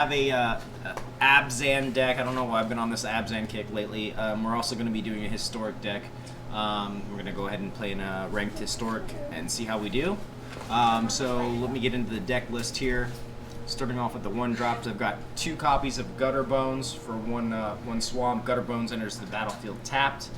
Have a Abzan deck. I don't know why I've been on this Abzan kick lately. We're also going to be doing a historic deck. We're going to go ahead and play in a ranked historic and see how we do. So let me get into the deck list here. Starting off with the one drops, I've got 2 copies of Gutter Bones for one swamp. Gutter Bones enters the battlefield tapped.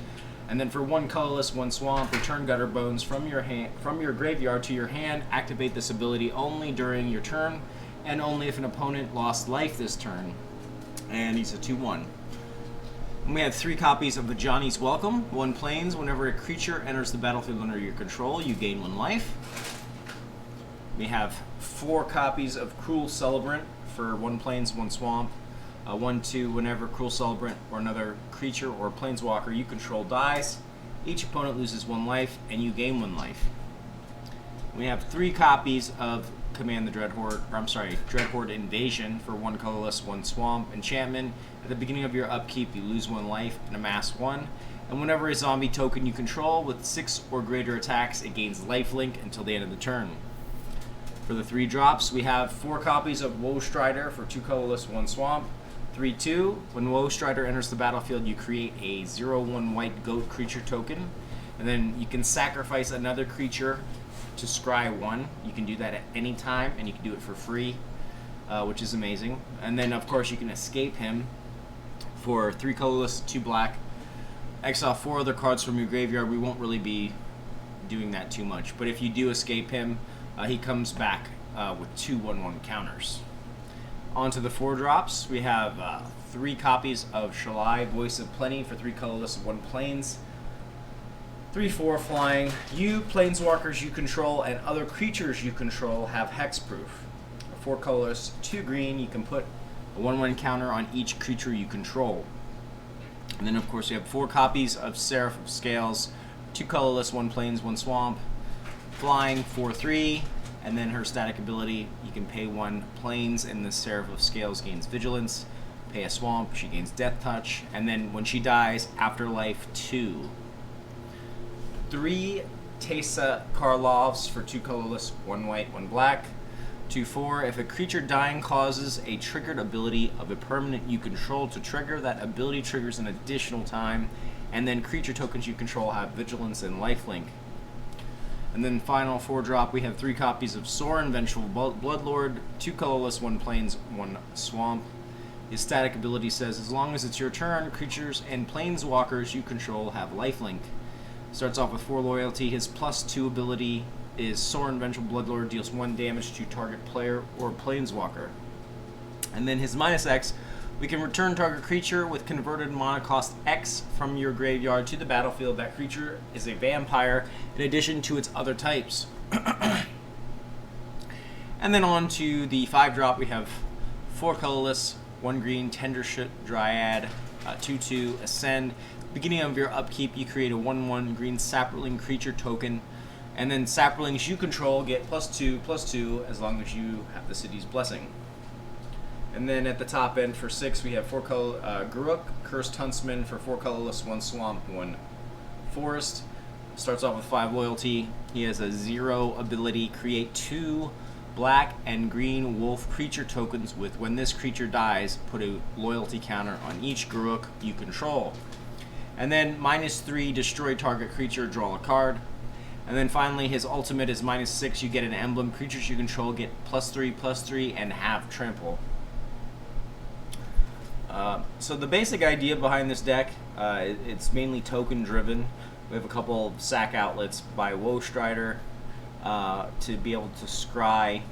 And then for 1 colorless, 1 swamp, return Gutter Bones from your graveyard to your hand. Activate this ability only during your turn, and only if an opponent lost life this turn. And he's a 2/1. And we have 3 copies of the Johnny's Welcome. 1 plains. Whenever a creature enters the battlefield under your control, you gain 1 life. We have 4 copies of Cruel Celebrant for 1 plains, 1 swamp. 1/2. Whenever Cruel Celebrant or another creature or planeswalker you control dies, each opponent loses 1 life and you gain 1 life. We have 3 copies of Command the Dreadhorde Invasion for 1 colorless, 1 swamp enchantment. At the beginning of your upkeep, you lose 1 life and amass 1. And whenever a zombie token you control with 6 or greater attacks, it gains lifelink until the end of the turn. For the 3 drops, we have 4 copies of Woe Strider for 2 colorless, 1 swamp. 3/2. When Woe Strider enters the battlefield, you create a 0/1 white goat creature token, and then you can sacrifice another creature to scry 1. You can do that at any time, and you can do it for free, which is amazing. And then, of course, you can escape him for 3 colorless, 2 black. Exile 4 other cards from your graveyard. We won't really be doing that too much, but if you do escape him, he comes back with 2 1/1 counters. On to the 4 drops. We have 3 copies of Shalai, Voice of Plenty for 3 colorless, 1 plains. 3/4 flying. You, planeswalkers you control, and other creatures you control have hexproof. 4 colorless, 2 green. You can put a 1/1 counter on each creature you control. And then, of course, you have 4 copies of Seraph of Scales. 2 colorless, 1 plains, 1 swamp. Flying 4/3. And then her static ability, you can pay 1 plains, and the Seraph of Scales gains Vigilance. Pay a swamp, she gains Death Touch. And then when she dies, Afterlife 2. 3 Teysa Karlovs for 2 colorless, 1 white, 1 black. 2/4. If a creature dying causes a triggered ability of a permanent you control to trigger, that ability triggers an additional time, and then creature tokens you control have Vigilance and Lifelink. And then final 4 drop, we have 3 copies of Sorin, Vengeful Bloodlord, 2 colorless, 1 plains, 1 swamp. His static ability says, as long as it's your turn, creatures and planeswalkers you control have lifelink. Starts off with 4 loyalty. His +2 ability is Sorin, Vengeful Bloodlord, deals 1 damage to target player or planeswalker. And then his -X, we can return target creature with converted mana cost X from your graveyard to the battlefield. That creature is a vampire in addition to its other types. And then on to the 5 drop, we have 4 colorless, 1 green, Tendershit Dryad, 2/2, Ascend. Beginning of your upkeep, you create a 1/1 green Saproling creature token. And then Saprolings you control get +2/+2 as long as you have the city's blessing. And then at the top end for 6, we have 4 color Garuk, Cursed Huntsman for 4 colorless, 1 swamp, 1 forest. Starts off with 5 loyalty. He has a 0 ability. Create 2 black and green wolf creature tokens with, when this creature dies, put a loyalty counter on each Garuk you control. And then -3, destroy target creature, draw a card. And then finally, his ultimate is -6. You get an emblem. Creatures you control get +3/+3 and have trample. So the basic idea behind this deck, it's mainly token driven. We have a couple of sack outlets by Woe Strider to be able to scry.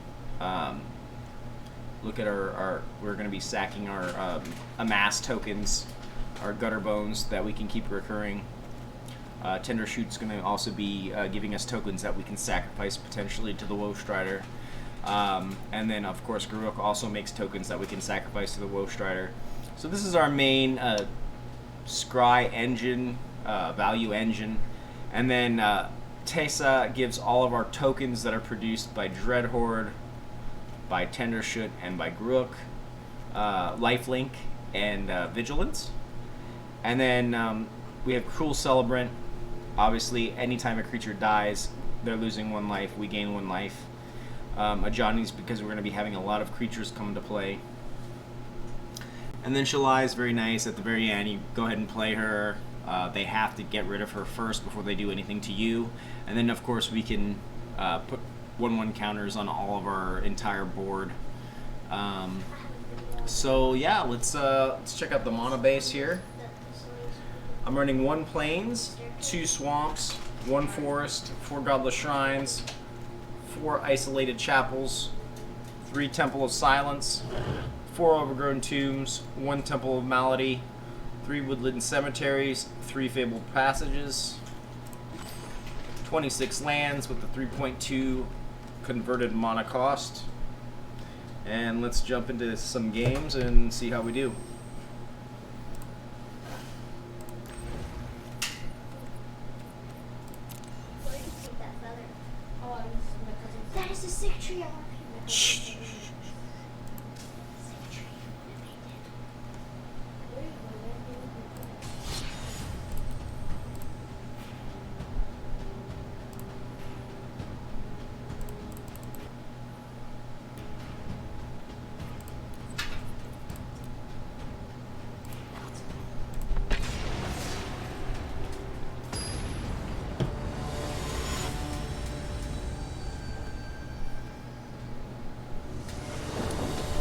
Look at we're going to be sacking our amass tokens, our Gutter Bones that we can keep recurring. Tendershoot's going to also be giving us tokens that we can sacrifice potentially to the Woe Strider. And then, of course, Garuk also makes tokens that we can sacrifice to the Woe Strider. So this is our main scry engine, value engine. And then Teysa gives all of our tokens that are produced by Dreadhorde, by Tendershoot, and by Garuk, lifelink and Vigilance. And then we have Cruel Celebrant. Obviously, anytime a creature dies, they're losing 1 life, we gain 1 life. A Johnny's, because we're going to be having a lot of creatures come into play. And then Shalai is very nice. At the very end, you go ahead and play her. They have to get rid of her first before they do anything to you. And then, of course, we can put 1/1 counters on all of our entire board. So yeah, let's check out the mono base here. I'm running 1 plains, 2 swamps, 1 forest, 4 godless shrines, 4 isolated chapels, 3 temple of silence, 4 overgrown tombs, 1 temple of malady, 3 woodland cemeteries, 3 fabled passages, 26 lands with the 3.2 converted mana cost. And let's jump into some games and see how we do. Where did you keep that feather? Oh, I was my cousin's. That is a sick tree. I want to paint that. Shh. Sick tree. I painted. Where are you going?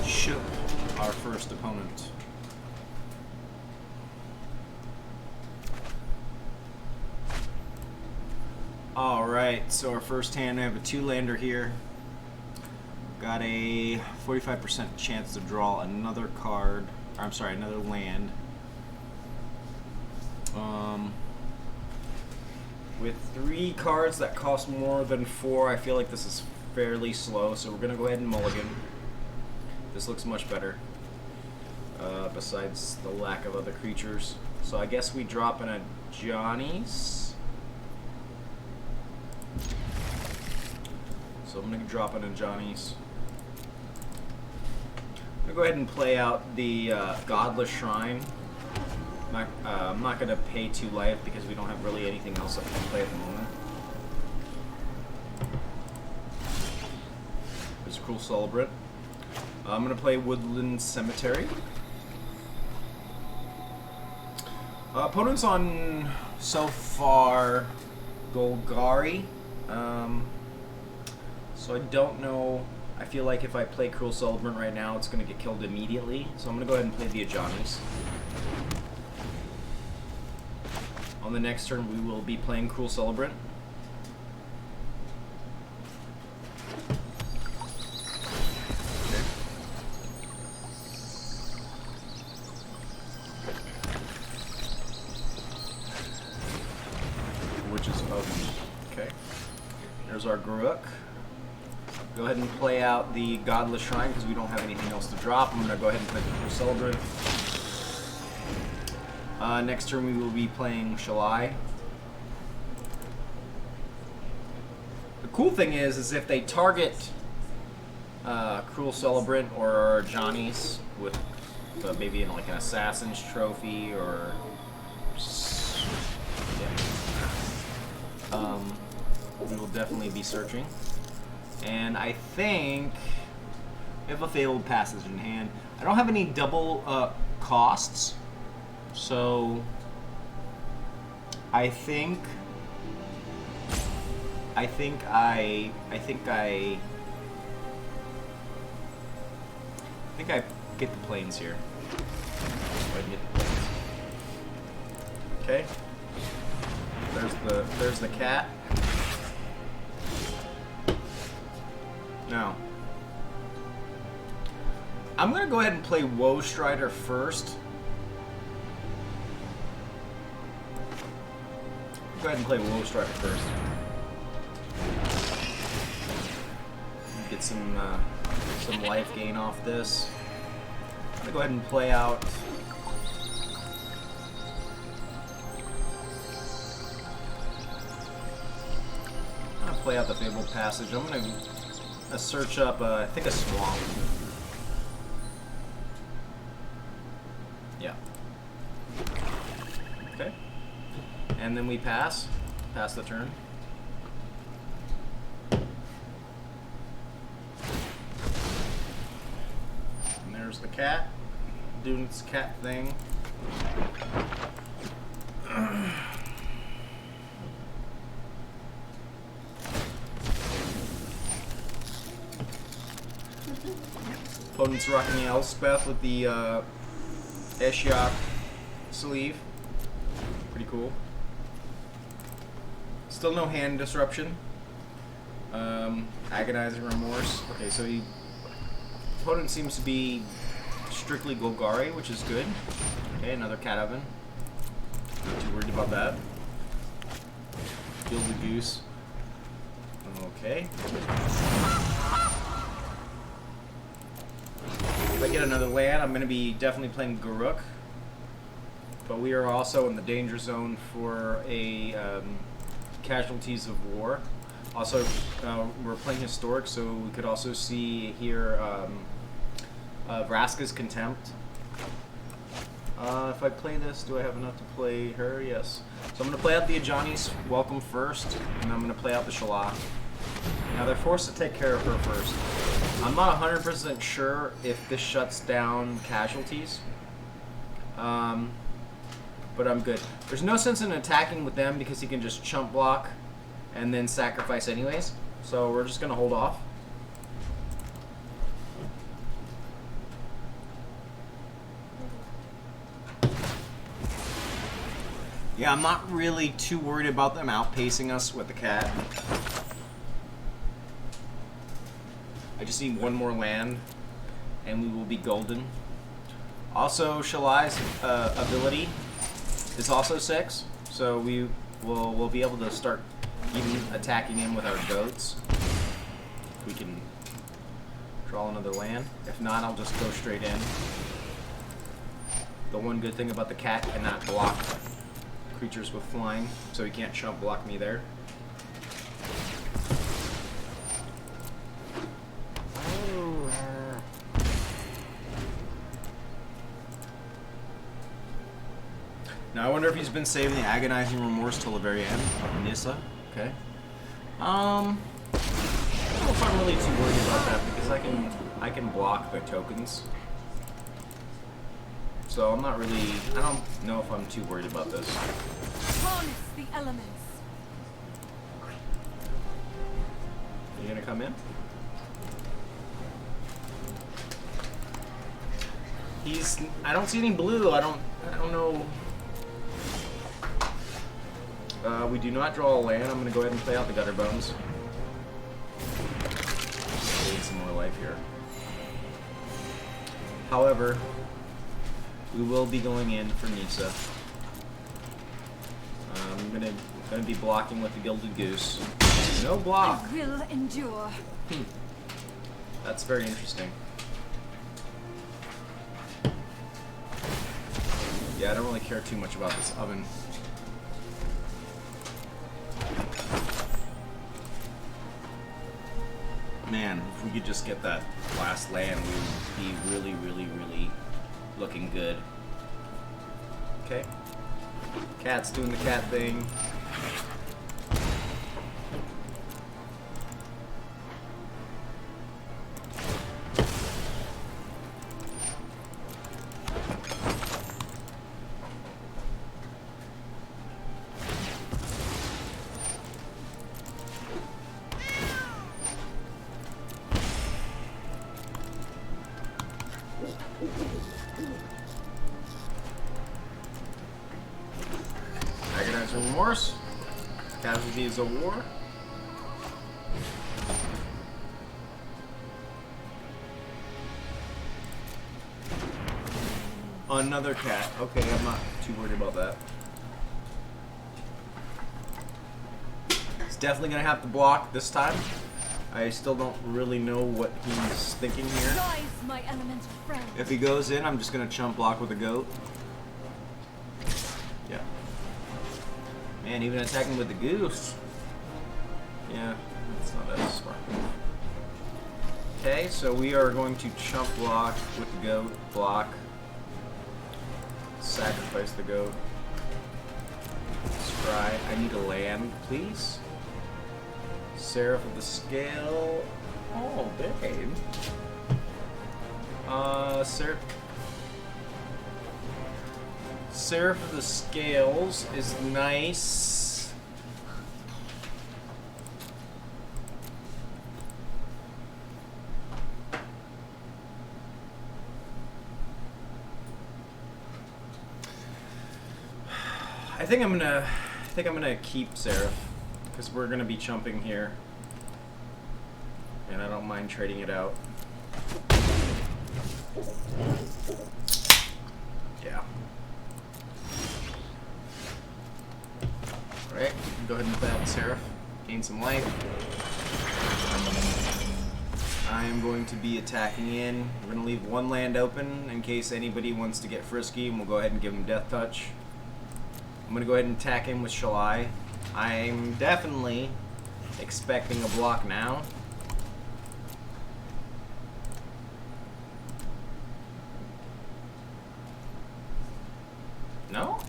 Ship, our first opponent. Alright, so our first hand, I have a 2-lander here. Got a 45% chance to draw another card, or I'm sorry, another land. With 3 cards that cost more than 4, I feel like this is fairly slow, so we're going to go ahead and mulligan. This looks much better, besides the lack of other creatures. So I guess we drop in a Johnny's. So I'm going to drop in a Johnny's. I'm going to go ahead and play out the Godless Shrine. I'm not going to pay 2 life because we don't have really anything else that we can play at the moment. There's a Cruel Celebrant. I'm going to play Woodland Cemetery. Opponents on so far Golgari. So I don't know. I feel like if I play Cruel Celebrant right now, it's going to get killed immediately. So I'm going to go ahead and play the Ajani's. On the next turn, we will be playing Cruel Celebrant. Okay. There's our Garuk. Go ahead and play out the Godless Shrine because we don't have anything else to drop. I'm going to go ahead and play the Cruel Celebrant. Next turn we will be playing Shalai. The cool thing is if they target Cruel Celebrant or Johnny's with maybe in like an Assassin's Trophy or we will definitely be searching. And I think we have a Fabled Passage in hand. I don't have any double costs, so I think I get the planes here. Okay. There's the cat. Now, I'm gonna go ahead and play Woe Strider first. Go ahead and play Woe Strider first. Get some life gain off this. I'm gonna go ahead and play out. I'm gonna play out the Fabled Passage. I'm gonna search up, I think, a swamp. Yeah. Okay. And then we pass the turn. And there's the cat. doing its cat thing. Opponent's rocking the Elspeth with the Eshiok sleeve. Pretty cool. Still no hand disruption. Agonizing Remorse. Okay, so opponent seems to be strictly Golgari, which is good. Okay, another cat oven. Not too worried about that. Gilded Goose. Okay. If I get another land, I'm going to be definitely playing Garruk. But we are also in the danger zone for a Casualties of War. Also, we're playing Historic, so we could also see here Vraska's Contempt. If I play this, do I have enough to play her? Yes. So I'm going to play out the Ajani's Welcome first, and I'm going to play out the Shala. Now they're forced to take care of her first. I'm not 100% sure if this shuts down Casualties. But I'm good. There's no sense in attacking with them because he can just chump block and then sacrifice anyways. So we're just going to hold off. Yeah, I'm not really too worried about them outpacing us with the cat. I just need one more land and we will be golden. Also, Shalai's ability is also 6, so we'll be able to start even attacking him with our goats. We can draw another land. If not, I'll just go straight in. The one good thing about the cat cannot block creatures with flying, so he can't chump block me there. Now I wonder if he's been saving the Agonizing Remorse till the very end. Nissa, okay. I don't know if I'm really too worried about that because I can block the tokens. So I'm not really, I don't know if I'm too worried about this. Harness the elements. Are you gonna come in? I don't see any blue. I don't know. We do not draw a land. I'm gonna go ahead and play out the Gutter Bones. Need some more life here. However, we will be going in for Nissa. I'm gonna be blocking with the Gilded Goose. No block. I will endure. That's very interesting. Yeah, I don't really care too much about this oven. Man, if we could just get that last land, we would be really, really, really looking good. Okay. Cat's doing the cat thing. Agonizing Remorse. Casualties of War. Another cat. Okay, I'm not too worried about that. He's definitely gonna have to block this time. I still don't really know what he's thinking here. Rise, my elemental friend. If he goes in, I'm just gonna chump block with a goat. Yeah. Man, even attacking with the goose. Yeah, that's not that smart. Okay, so we are going to chump block with the goat, block, sacrifice the goat. Scry. I need a land, please. Seraph of the Scale. Oh, babe. Seraph. Seraph of the Scales is nice. I think I'm gonna keep Seraph because we're gonna be chumping here, and I don't mind trading it out. Yeah. Alright, go ahead and play out Seraph. Gain some life. I am going to be attacking in. We're going to leave one land open in case anybody wants to get frisky, and we'll go ahead and give him Death Touch. I'm going to go ahead and attack him with Shalai. I'm definitely expecting a block now. No?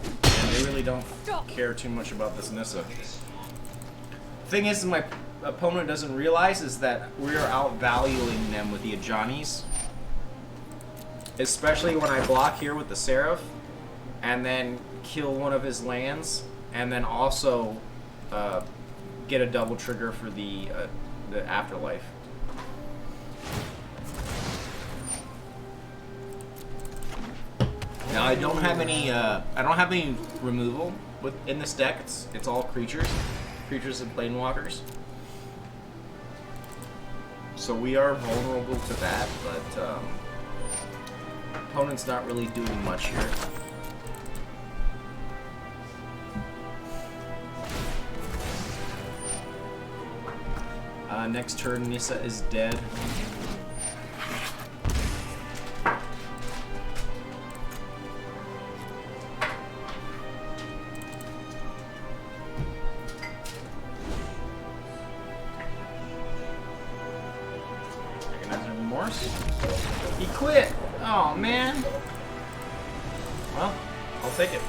And they really don't care too much about this Nissa. Thing is, my opponent doesn't realize is that we're outvaluing them with the Ajani's. Especially when I block here with the Seraph, and then kill one of his lands, and then also get a double trigger for the Afterlife. Now I don't have any removal in this deck. It's all creatures and planeswalkers. So we are vulnerable to that, but opponent's not really doing much here. Next turn, Nissa is dead. He quit! Oh man! Well, I'll take it.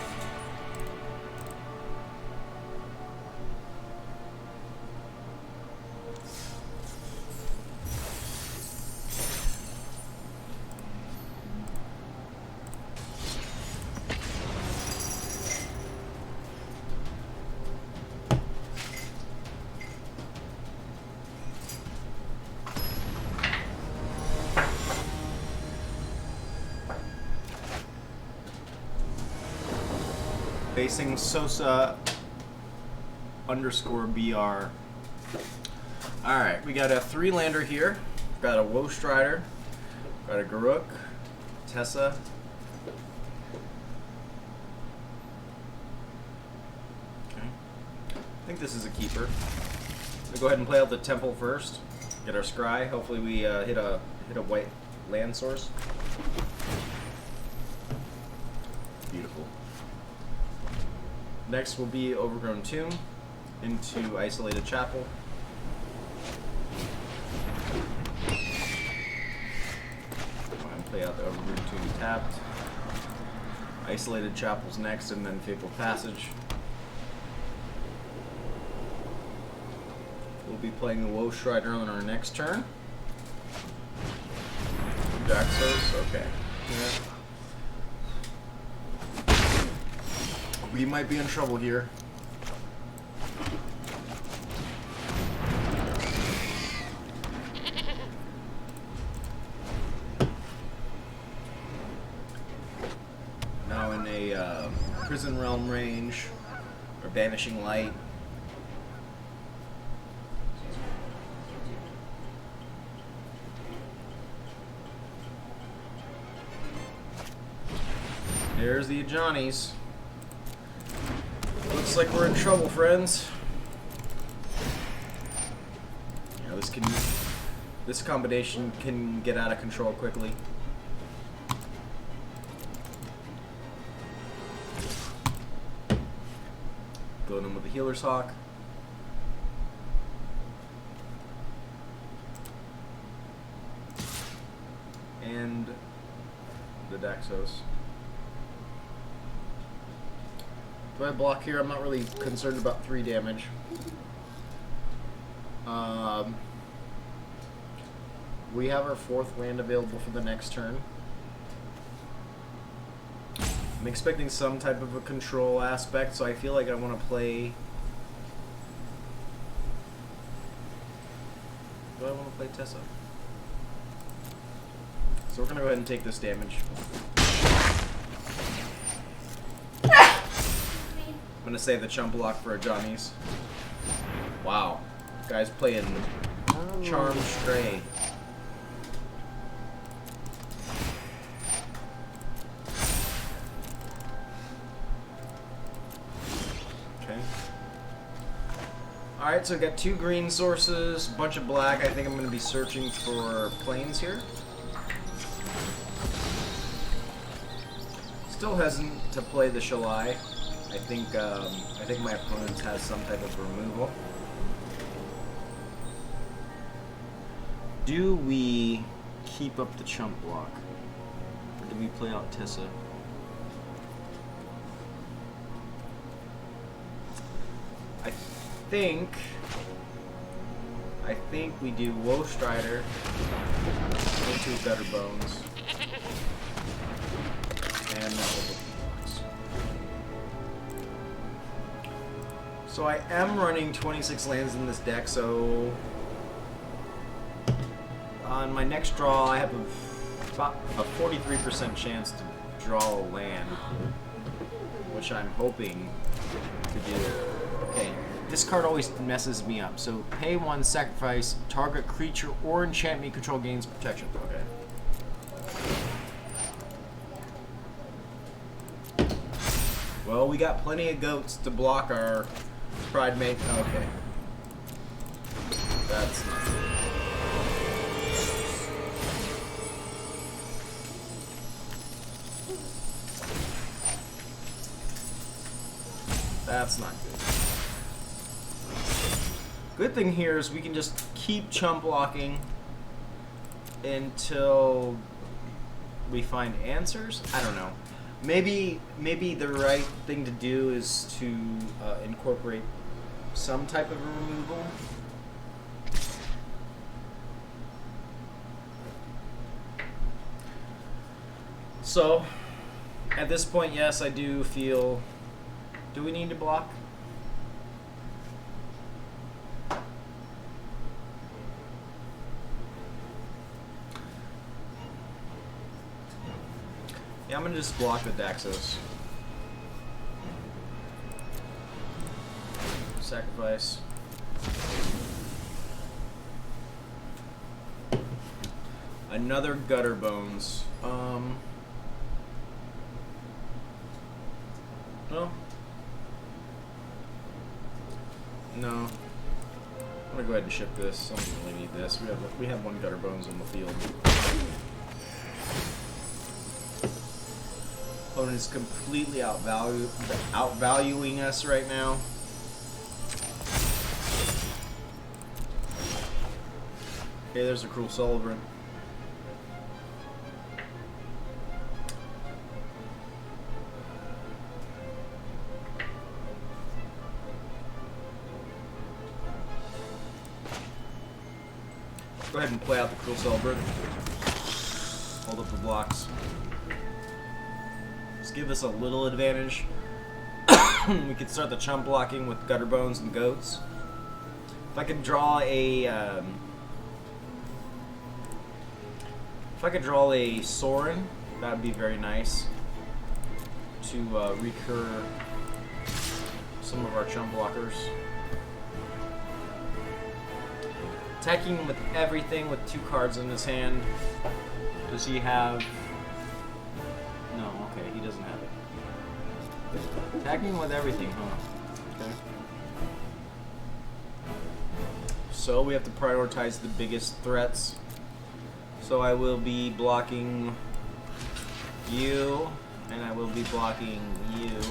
Facing Sosa _BR. Alright, we got a 3-lander here. Got a Woe Strider. Got a Garruk. Tessa. Okay. I think this is a keeper. We'll go ahead and play out the Temple first. Get our Scry. Hopefully we hit a white land source. Beautiful. Next will be Overgrown Tomb into Isolated Chapel. Go ahead and play out the Overgrown Tomb tapped. Isolated Chapel's next, and then Fateful Passage. We'll be playing the Woe Strider on our next turn. Daxos, okay. Yeah. We might be in trouble here. Now in a Prison Realm range, or Banishing Light. There's the Ajani's. Looks like we're in trouble, friends. You know, this combination can get out of control quickly. Going in with the Healer's Hawk. And the Daxos. Do I block here? I'm not really concerned about 3 damage. We have our 4th land available for the next turn. I'm expecting some type of a control aspect, so I feel like I want to play... Do I want to play Tessa? So we're going to go ahead and take this damage. I'm going to save the chump block for a Johnny's. Wow. Guy's playing Charm Stray. Alright, so I've got 2 green sources, a bunch of black. I think I'm going to be searching for planes here. Still hesitant to play the Shalai. I think my opponent has some type of removal. Do we keep up the chump block? Or do we play out Tessa? I think we do Woe Strider into Gutter Bones and that will box. So I am running 26 lands in this deck, so on my next draw I have about a 43% chance to draw a land, which I'm hoping to do. Okay. This card always messes me up. So pay 1, sacrifice, target creature or enchantment control gains protection. Okay. Well, we got plenty of goats to block our Pride Mate. Okay. That's not good. That's not good. Good thing here is we can just keep chump blocking until we find answers. I don't know. Maybe the right thing to do is to incorporate some type of a removal. So, at this point, yes, I do feel... Do we need to block? Yeah, I'm gonna just block the Daxos. Sacrifice. Another Gutter Bones. No. I'm gonna go ahead and ship this. I don't really need this. We have 1 Gutter Bones on the field. Opponent is completely outvaluing us right now. Okay, there's a Cruel Celebrant. Go ahead and play out the Cruel Celebrant. Hold up the blocks. Just give us a little advantage. We could start the chump blocking with Gutter Bones and Goats. If I could draw a Sorin, that would be very nice to recur some of our chump blockers. Attacking him with everything with 2 cards in his hand. Does he have... No, okay, he doesn't have it. Attacking him with everything, huh? Okay. So we have to prioritize the biggest threats. So I will be blocking you, and I will be blocking you.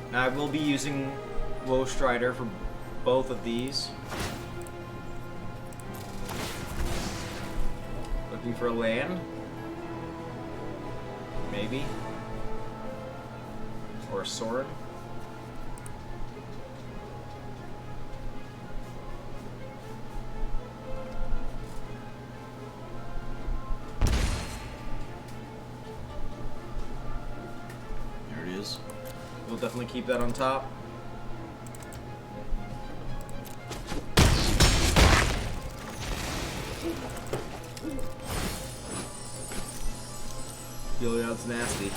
Now I will be using Woe Strider for both of these. Looking for a land. Maybe. Or a sword. definitely keep that on top. Gilead's nasty.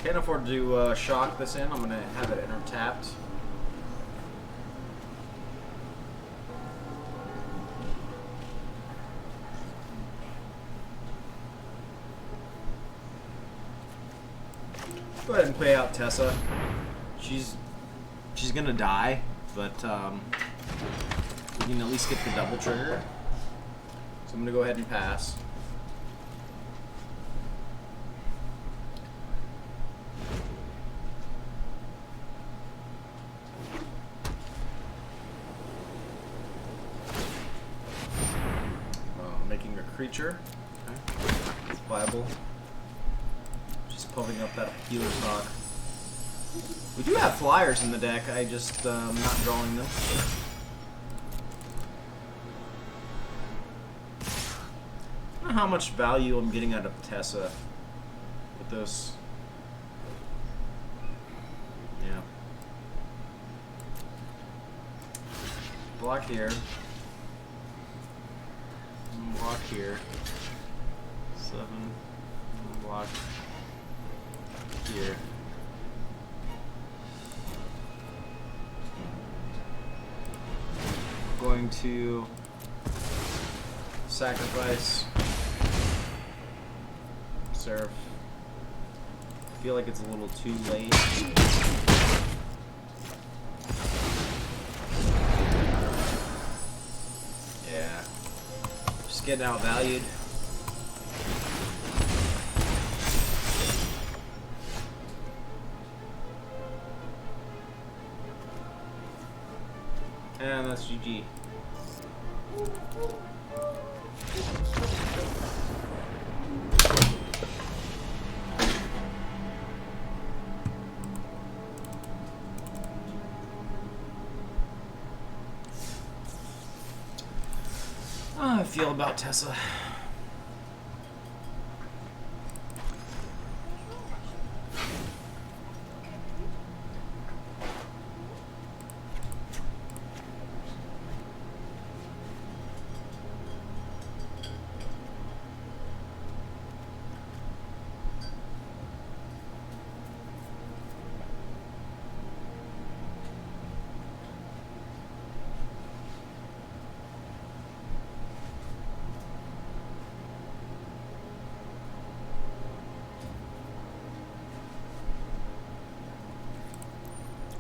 Can't afford to shock this in. I'm gonna have it enter tapped. Go ahead and pay out Tessa. She's gonna die, but we can at least get the double trigger. So I'm gonna go ahead and pass. Making a creature. Okay. It's viable. Just pumping up that healer's knock. We do have flyers in the deck, I just not drawing them. I don't know how much value I'm getting out of Tessa with this. Yeah. Block here. Block here. 7. Block here. Going to sacrifice Seraph. I feel like it's a little too late. Yeah. Just getting outvalued. And that's GG. How I feel about Tessa.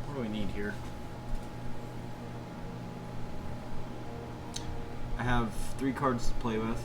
What do we need here? I have 3 cards to play with.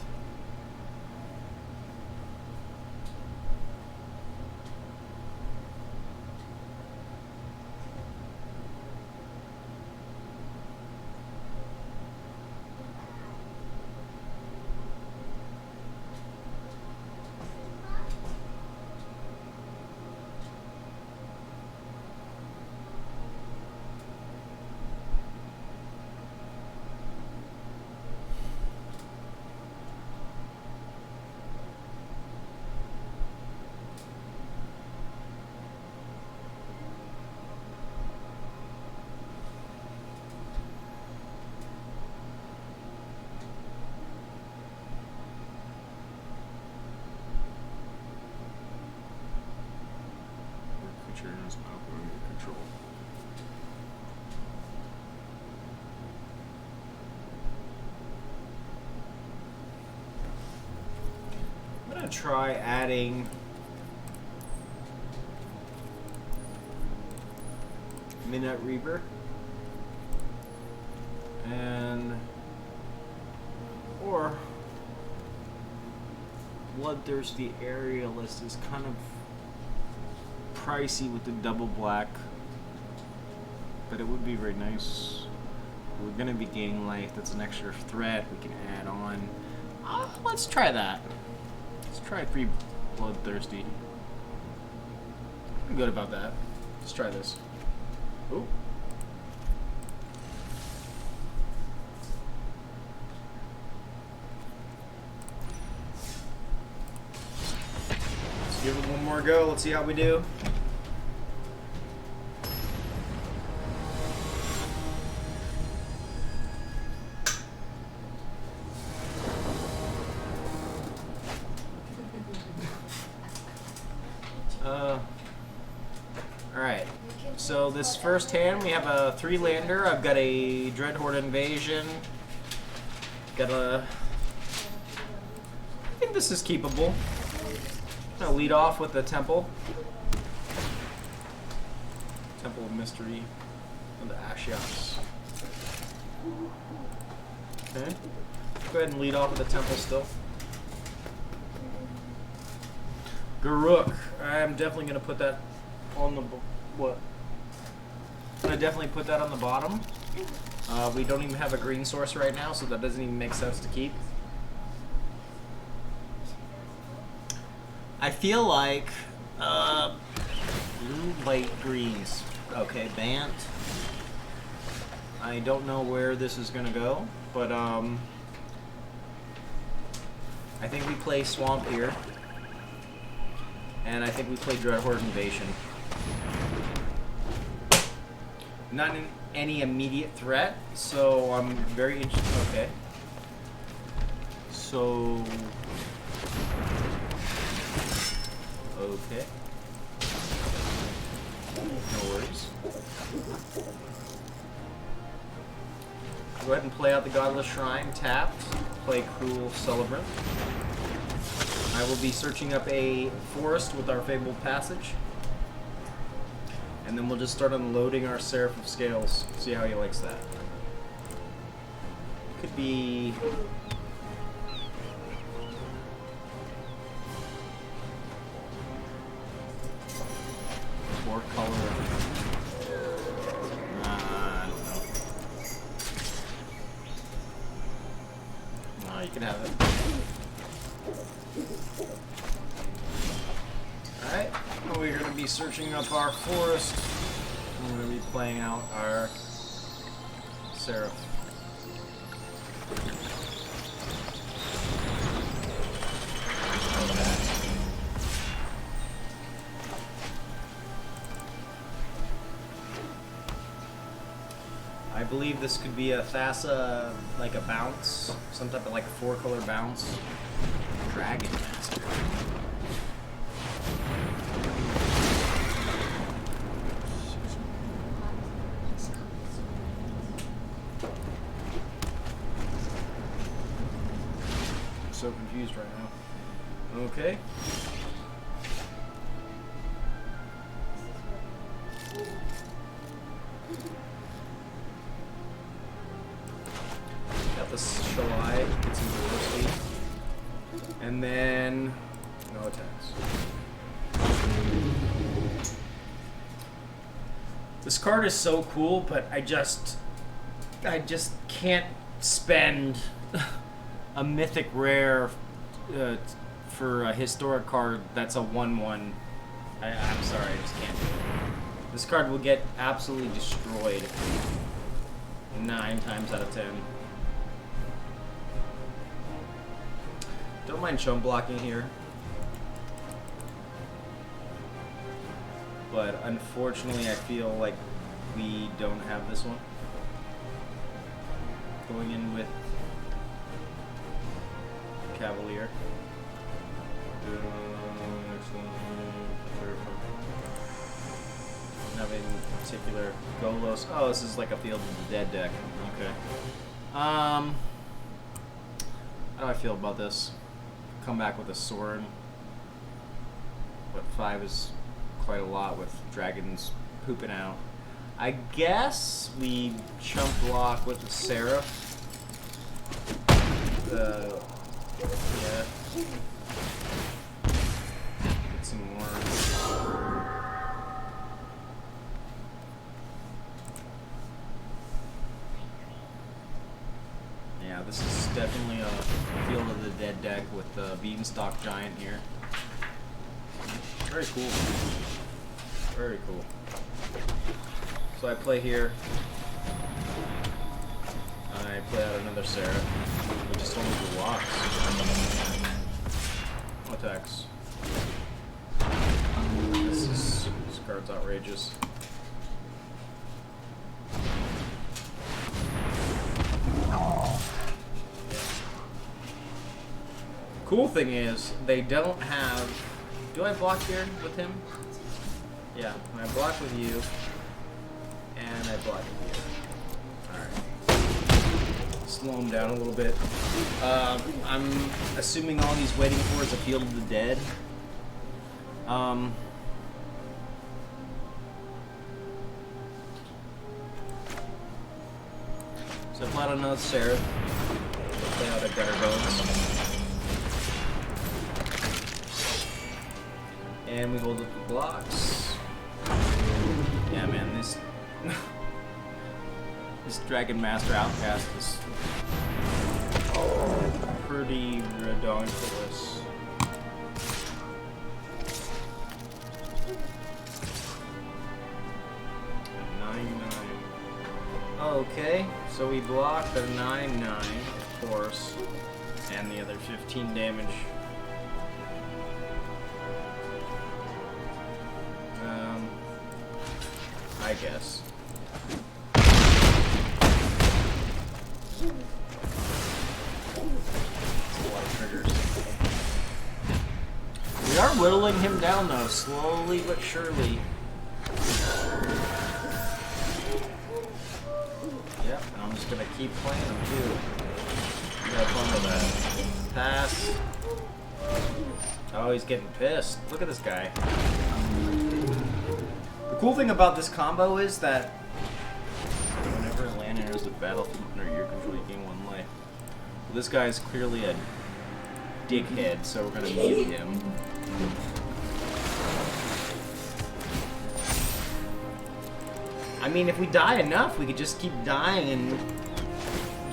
Creatures outgoing control. I'm gonna try adding Midnight Reaver and or Bloodthirsty Aerialist is kind of pricey with the double black, but it would be very nice. We're gonna be gaining life. That's an extra threat we can add on. Let's try that. Let's try bloodthirsty. I'm good about that. Let's try this. Ooh. Let's give it one more go. Let's see how we do. Alright, so this first hand we have a 3-lander. I've got a Dreadhorde Invasion. Got a... I think this is keepable. I'm gonna lead off with the Temple. Temple of Mystery and the Ashios. Okay. Go ahead and lead off with the Temple still. Garruk. I'm definitely gonna put that on the what? I'm gonna definitely put that on the bottom. We don't even have a green source right now, so that doesn't even make sense to keep. I feel like blue, light greens. Okay, Bant. I don't know where this is gonna go, but I think we play Swamp here. And I think we play Dreadhorde Invasion. Not in any immediate threat, so I'm very interested. Okay. So. Okay. No worries. Go ahead and play out the Godless Shrine, tapped. Play Cruel Celebrant. I will be searching up a forest with our Fabled Passage. And then we'll just start unloading our Seraph of Scales. See how he likes that. Could be... Four color... I don't know. No, you can have it. Alright, we're going to be searching up our forest. We're going to be playing out our Seraph. I believe this could be a Thassa, like a bounce, some type of like 4-color bounce. Dragon Master. So confused right now. Okay. Got the Shalai, get some velocity. And then no attacks. This card is so cool, but I just can't spend a mythic rare for a historic card that's a 1/1. I'm sorry, I just can't do it. This card will get absolutely destroyed 9 times out of 10. Don't mind chump blocking here. But unfortunately I feel like we don't have this one. Going in with Cavalier. Having particular Golos. Oh, this is like a Field of the Dead deck. Okay. How do I feel about this? Come back with a Sorin. But 5 is quite a lot with dragons pooping out. I guess we chump block with the Seraph. Yeah. Get some worms. Yeah, this is definitely a Field of the Dead deck with the Beanstalk Giant here. Very cool. Very cool. So I play here. I play out another Sarah. We just only do blocks. No attacks. This card's outrageous. Cool thing is, they don't have... Do I block here with him? Yeah, I block with you, and I block with you. Alright. Slow him down a little bit. I'm assuming all he's waiting for is a Field of the Dead. So I play out another Seraph. Play out a Gutter Bones. And we hold up the blocks. Yeah, man, this this Dragon Master Outcast is pretty redonkulous. Okay, so we block the 9/9, of course, and the other 15 damage. I guess. That's a lot of triggers. We are whittling him down though, slowly but surely. Yep, and I'm just gonna keep playing him too. You got fun with that. Pass. Oh, he's getting pissed. Look at this guy. The cool thing about this combo is that whenever a land enters the battlefield under your control, you gain 1 life. Well, this guy is clearly a dickhead, so we're gonna mute him. I mean, if we die enough, we could just keep dying and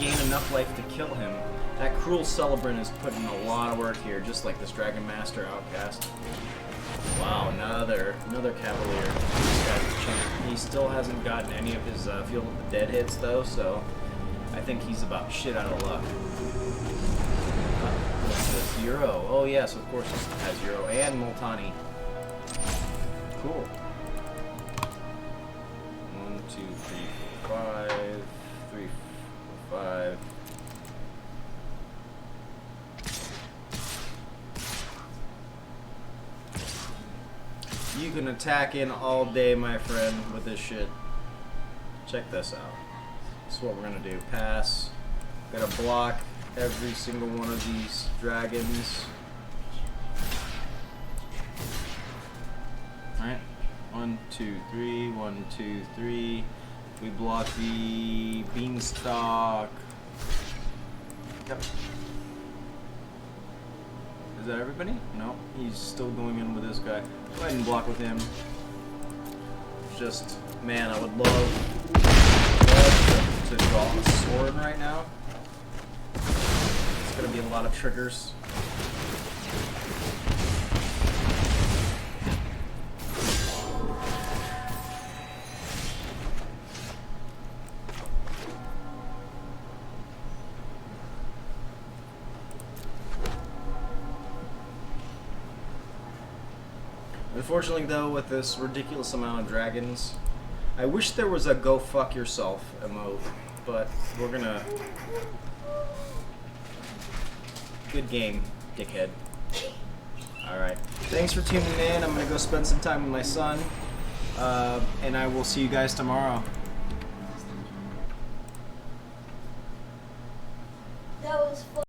gain enough life to kill him. That Cruel Celebrant is putting a lot of work here, just like this Dragon Master Outcast. Wow, another Cavalier. This guy's a champ. He still hasn't gotten any of his Field of the Dead hits though, so I think he's about shit out of luck. What's this? Euro. Oh yes, of course he has Euro and Multani. Cool. 1, 2, 3, 4, 5. 3, 4, 5. You can attack in all day, my friend, with this shit. Check this out. This is what we're gonna do. Pass. Gonna block every single one of these dragons. Alright. 1, 2, 3. 1, 2, 3. We block the beanstalk. Yep. Is that everybody? No, he's still going in with this guy. Go ahead and block with him. Just, man, I would love to draw a sword right now. It's gonna be a lot of triggers. Unfortunately, though, with this ridiculous amount of dragons, I wish there was a go fuck yourself emote, but we're gonna... Good game, dickhead. Alright. Thanks for tuning in. I'm gonna go spend some time with my son, and I will see you guys tomorrow. That was fun.